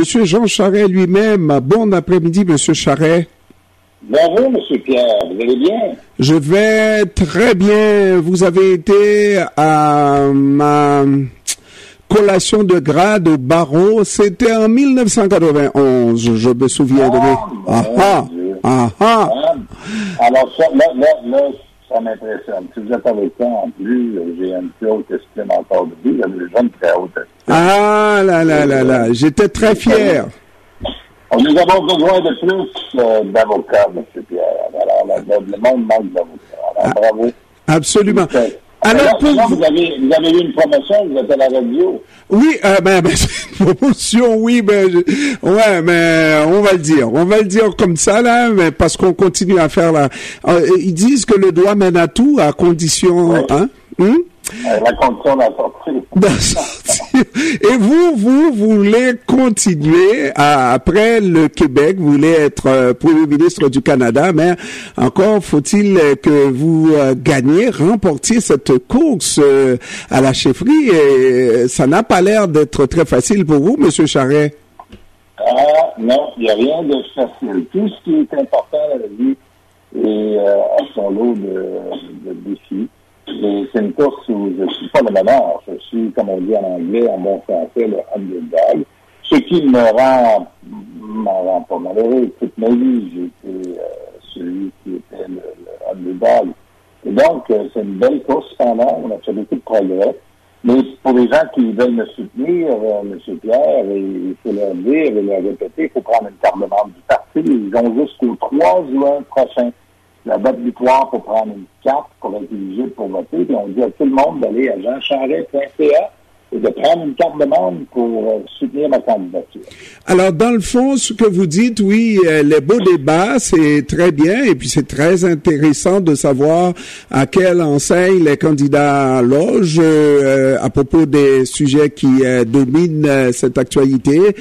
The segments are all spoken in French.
Monsieur Jean Charest lui-même. Bon après-midi, Monsieur Charest. Bonjour, Monsieur Pierre. Vous allez bien? Je vais très bien. Vous avez été à ma collation de grade au barreau. C'était en 1991, je me souviendrai. Alors, ça, là, ça m'impressionne. Si vous êtes avec ça en plus, j'ai une plus haute estime encore de vous. J'avais déjà une très haute estime. Ah là. J'étais très fier. Nous avons besoin de plus d'avocats, M. Pierre. Alors, le monde manque d'avocats. Alors, bravo. Absolument. Alors, vous avez eu une promotion, vous êtes à la radio. Oui, promotion, oui, mais on va le dire comme ça, là, mais parce qu'on continue à faire ils disent que le doigt mène à tout, à condition, oui. Hein? La condition d'en sortir. Et vous voulez continuer après le Québec, vous voulez être Premier ministre du Canada, mais encore faut-il que vous remportiez cette course à la chefferie, et ça n'a pas l'air d'être très facile pour vous, Monsieur Charest. Non, il n'y a rien de facile. Tout ce qui est important dans la vie est à son lot de défis. Et c'est une course où je suis pas le meneur. Je suis, comme on dit en anglais, en bon français, le underdog. Ce qui m'en rend pas malheureux. Toute ma vie, j'ai été celui qui était le underdog. Et donc, c'est une belle course cependant. On a fait beaucoup de progrès. Mais pour les gens qui veulent me soutenir, M. Pierre, il faut leur dire et leur répéter, il faut prendre une carte de membre du parti. Ils ont jusqu'au 3 juin prochain la date butoir pour prendre une carte pour être éligible pour voter. Puis on dit à tout le monde d'aller à jeancharest.ca et de prendre une carte de membre pour soutenir ma candidature. Alors, dans le fond, ce que vous dites, oui, les beaux débats, c'est très bien, et puis c'est très intéressant de savoir à quelle enseigne les candidats logent à propos des sujets qui dominent cette actualité,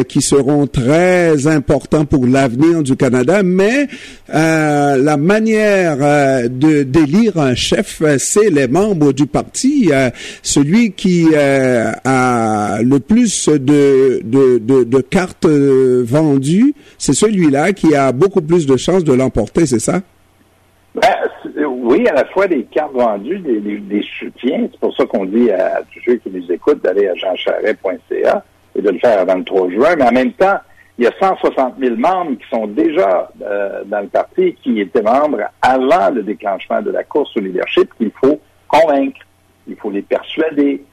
qui seront très importants pour l'avenir du Canada, mais la manière d'élire un chef, c'est les membres du parti, celui qui a le plus de cartes vendues, c'est celui-là qui a beaucoup plus de chances de l'emporter, c'est ça? Oui, à la fois des cartes vendues, des soutiens. C'est pour ça qu'on dit à tous ceux qui nous écoutent d'aller à jeancharest.ca et de le faire avant le 3 juin. Mais en même temps, il y a 160 000 membres qui sont déjà dans le parti, qui étaient membres avant le déclenchement de la course au leadership, qu'il faut convaincre, il faut les persuader.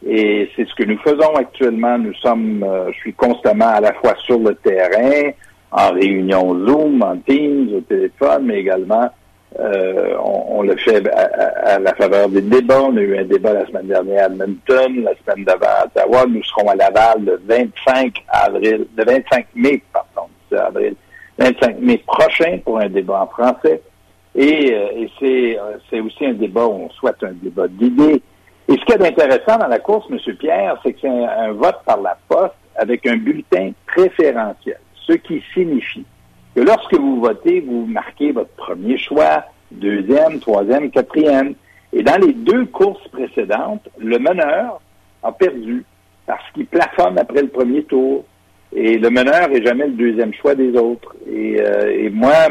Et c'est ce que nous faisons actuellement. Je suis constamment à la fois sur le terrain, en réunion Zoom, en Teams, au téléphone, mais également on le fait à la faveur des débats. On a eu un débat la semaine dernière à Edmonton, la semaine d'avant à Ottawa. Nous serons à Laval le 25 mai 25 mai prochain pour un débat en français. Et c'est aussi un débat où on souhaite un débat d'idées. Et ce qui est intéressant dans la course, M. Pierre, c'est que c'est un vote par la poste avec un bulletin préférentiel, ce qui signifie que lorsque vous votez, vous marquez votre premier choix, deuxième, troisième, quatrième. Et dans les deux courses précédentes, le meneur a perdu parce qu'il plafonne après le premier tour. Et le meneur n'est jamais le deuxième choix des autres. Et moi,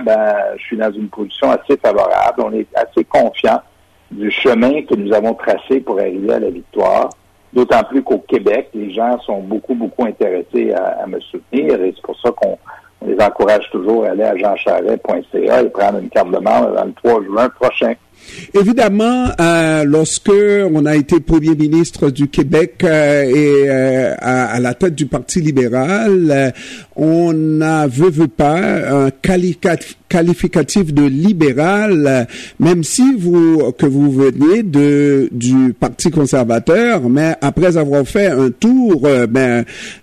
je suis dans une position assez favorable. On est assez confiant du chemin que nous avons tracé pour arriver à la victoire. D'autant plus qu'au Québec, les gens sont beaucoup intéressés à me soutenir. Et c'est pour ça qu'on les encourage toujours à aller à jeancharest.ca et prendre une carte de membre dans le 3 juin prochain. Évidemment, lorsque on a été premier ministre du Québec et à la tête du Parti libéral, on a veut pas un qualificatif de libéral, même si vous veniez du Parti conservateur, mais après avoir fait un tour,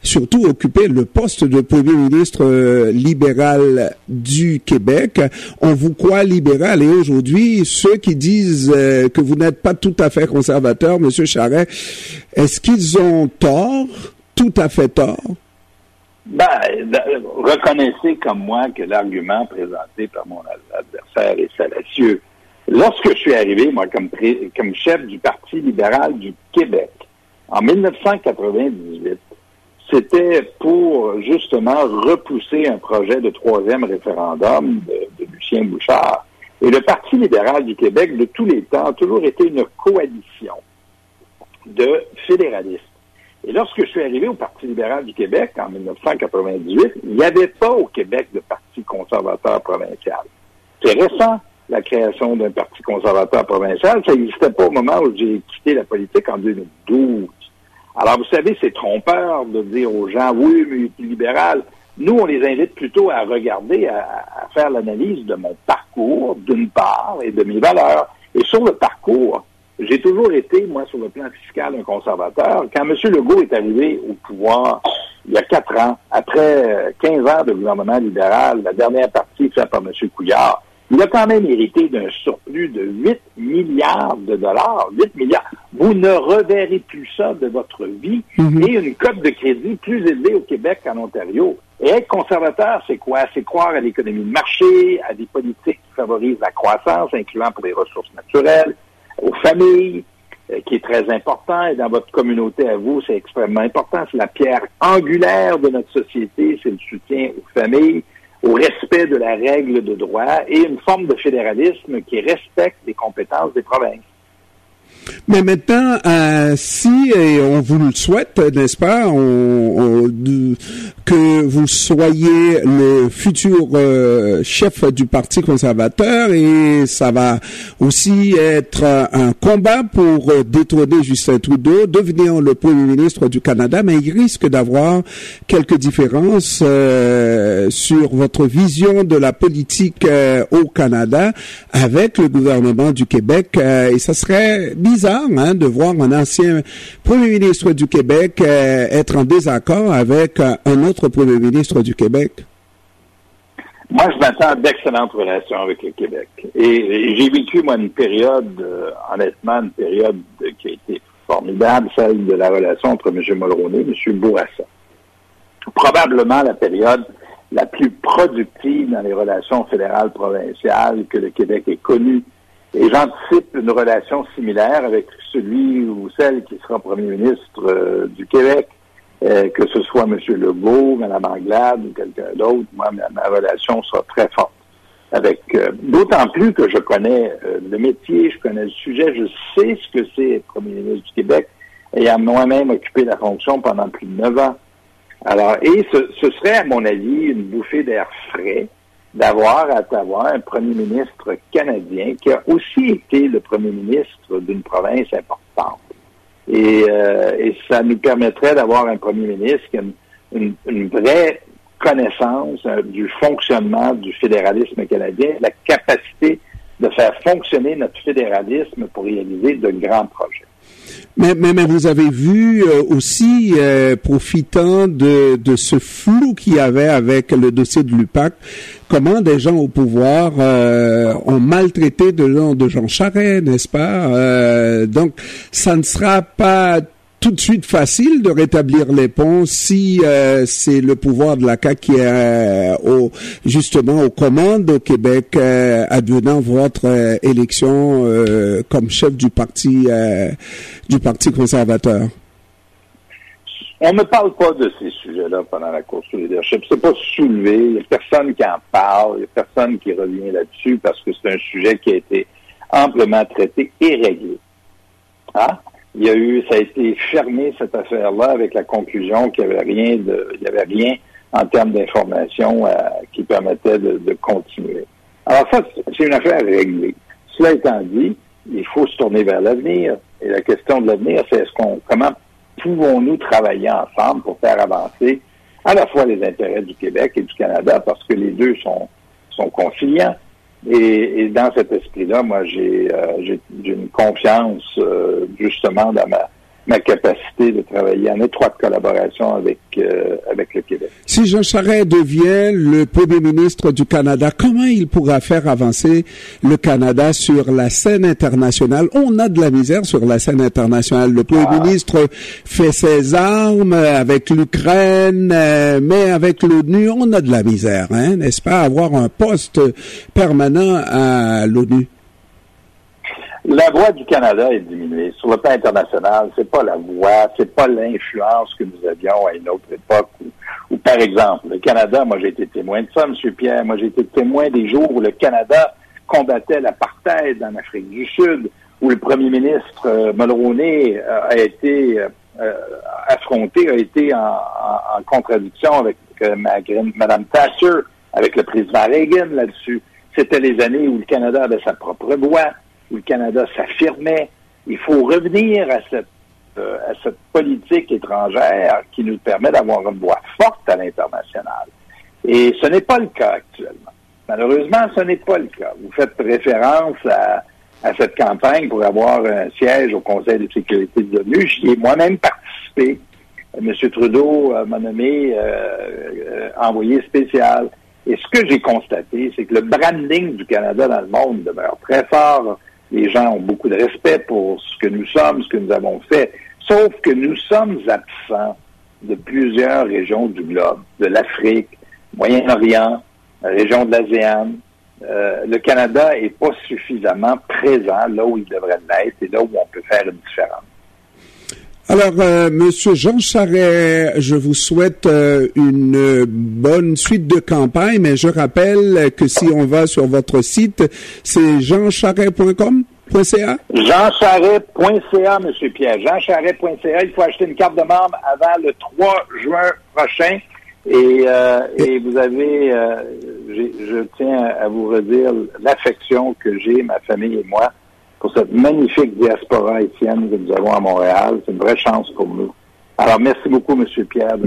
surtout occuper le poste de premier ministre libéral du Québec, on vous croit libéral. Et aujourd'hui, ceux qui disent que vous n'êtes pas tout à fait conservateur, M. Charest, est-ce qu'ils ont tort, tout à fait tort? Reconnaissez comme moi que l'argument présenté par mon adversaire est fallacieux. Lorsque je suis arrivé, moi, comme chef du Parti libéral du Québec, en 1998, c'était pour justement repousser un projet de troisième référendum de Lucien Bouchard. Et le Parti libéral du Québec, de tous les temps, a toujours été une coalition de fédéralistes. Et lorsque je suis arrivé au Parti libéral du Québec en 1998, il n'y avait pas au Québec de Parti conservateur provincial. C'est récent, la création d'un Parti conservateur provincial. Ça n'existait pas au moment où j'ai quitté la politique en 2012. Alors, vous savez, c'est trompeur de dire aux gens, oui, mais il est libéral. Nous, on les invite plutôt à regarder, à faire l'analyse de mon parcours, d'une part, et de mes valeurs. Et sur le parcours, j'ai toujours été, moi, sur le plan fiscal, un conservateur. Quand M. Legault est arrivé au pouvoir, il y a 4 ans, après 15 ans de gouvernement libéral, la dernière partie faite par M. Couillard, il a quand même hérité d'un surplus de 8 milliards de dollars. 8 milliards. Vous ne reverrez plus ça de votre vie. Et une cote de crédit plus élevée au Québec qu'en Ontario. Et être conservateur, c'est quoi? C'est croire à l'économie de marché, à des politiques qui favorisent la croissance, incluant pour les ressources naturelles, aux familles, qui est très important. Et dans votre communauté à vous, c'est extrêmement important. C'est la pierre angulaire de notre société. C'est le soutien aux familles, au respect de la règle de droit et une forme de fédéralisme qui respecte les compétences des provinces. Mais maintenant, si, et on vous le souhaite, n'est-ce pas, que vous soyez le futur chef du Parti conservateur, et ça va aussi être un combat pour détrôner Justin Trudeau, devenir le Premier ministre du Canada, mais il risque d'avoir quelques différences sur votre vision de la politique au Canada avec le gouvernement du Québec, et ça serait bizarre de voir un ancien Premier ministre du Québec être en désaccord avec un autre Premier ministre du Québec. Moi, je m'attends à d'excellentes relations avec le Québec. Et j'ai vécu, moi, une période, honnêtement, une période qui a été formidable, celle de la relation entre M. Mulroney et M. Bourassa. Probablement la période la plus productive dans les relations fédérales provinciales que le Québec ait connue. Et j'anticipe une relation similaire avec celui ou celle qui sera premier ministre du Québec, que ce soit M. Legault, Mme Anglade ou quelqu'un d'autre. Moi, ma relation sera très forte. Avec d'autant plus que je connais le métier, je connais le sujet, je sais ce que c'est être premier ministre du Québec, ayant moi-même occupé la fonction pendant plus de 9 ans. Alors, et ce serait, à mon avis, une bouffée d'air frais d'avoir à Ottawa un premier ministre canadien qui a aussi été le premier ministre d'une province importante. Et ça nous permettrait d'avoir un premier ministre qui a une vraie connaissance du fonctionnement du fédéralisme canadien, la capacité de faire fonctionner notre fédéralisme pour réaliser de grands projets. Mais vous avez vu aussi, profitant de ce flou qu'il y avait avec le dossier de l'UPAC, comment des gens au pouvoir ont maltraité de nom de Jean Charest, n'est-ce pas? Donc, ça ne sera pas tout de suite facile de rétablir les ponts si c'est le pouvoir de la CAQ qui est justement aux commandes au Québec, advenant votre élection comme chef du parti conservateur. On ne parle pas de ces sujets-là pendant la course au leadership. C'est pas soulevé. Il n'y a personne qui en parle. Il n'y a personne qui revient là-dessus parce que c'est un sujet qui a été amplement traité et réglé. Hein? Ça a été fermé, cette affaire-là, avec la conclusion qu'il n'y avait rien en termes d'information qui permettait de continuer. Alors ça, c'est une affaire réglée. Cela étant dit, il faut se tourner vers l'avenir. Et la question de l'avenir, c'est comment pouvons-nous travailler ensemble pour faire avancer à la fois les intérêts du Québec et du Canada, parce que les deux sont conciliants. Et dans cet esprit-là, moi, j'ai une confiance justement dans ma capacité de travailler en étroite collaboration avec le Québec. Si Jean Charest devient le Premier ministre du Canada, comment il pourra faire avancer le Canada sur la scène internationale? On a de la misère sur la scène internationale. Le Premier ministre fait ses armes avec l'Ukraine, mais avec l'ONU, on a de la misère, n'est-ce pas? Avoir un poste permanent à l'ONU. La voix du Canada est diminuée. Sur le plan international, c'est pas la voix, c'est pas l'influence que nous avions à une autre époque Ou par exemple, le Canada, moi j'ai été témoin de ça, M. Pierre, moi j'ai été témoin des jours où le Canada combattait l'apartheid en Afrique du Sud, où le premier ministre Mulroney a été affronté, a été en contradiction avec Mme Thatcher, avec le président Reagan là-dessus. C'était les années où le Canada avait sa propre voix, où le Canada s'affirmait. Il faut revenir à cette politique étrangère qui nous permet d'avoir une voix forte à l'international. Et ce n'est pas le cas actuellement. Malheureusement, ce n'est pas le cas. Vous faites référence à cette campagne pour avoir un siège au Conseil de sécurité de l'ONU. J'y ai moi-même participé. M. Trudeau m'a nommé envoyé spécial. Et ce que j'ai constaté, c'est que le branding du Canada dans le monde demeure très fort. Les gens ont beaucoup de respect pour ce que nous sommes, ce que nous avons fait. Sauf que nous sommes absents de plusieurs régions du globe, de l'Afrique, Moyen-Orient, la région de l'ASEAN. Le Canada est pas suffisamment présent là où il devrait l'être et là où on peut faire une différence. Alors, Monsieur Jean Charest, je vous souhaite une bonne suite de campagne, mais je rappelle que si on va sur votre site, c'est jeancharest.com.ca? jeancharest.ca, M. Pierre. jeancharest.ca. Il faut acheter une carte de membre avant le 3 juin prochain. Et vous avez, je tiens à vous redire l'affection que j'ai, ma famille et moi, pour cette magnifique diaspora haïtienne que nous avons à Montréal. C'est une vraie chance pour nous. Alors, merci beaucoup, M. Pierre, de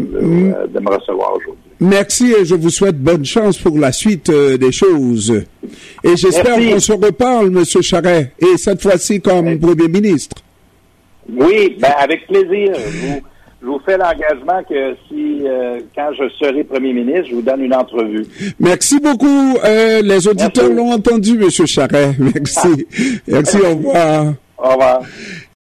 me recevoir aujourd'hui. Merci et je vous souhaite bonne chance pour la suite des choses. Et j'espère qu'on se reparle, M. Charest, et cette fois-ci comme Premier ministre. Oui, avec plaisir. Je vous fais l'engagement que quand je serai Premier ministre, je vous donne une entrevue. Merci beaucoup. Les auditeurs l'ont entendu, M. Charest. Merci. Merci, au revoir. Au revoir.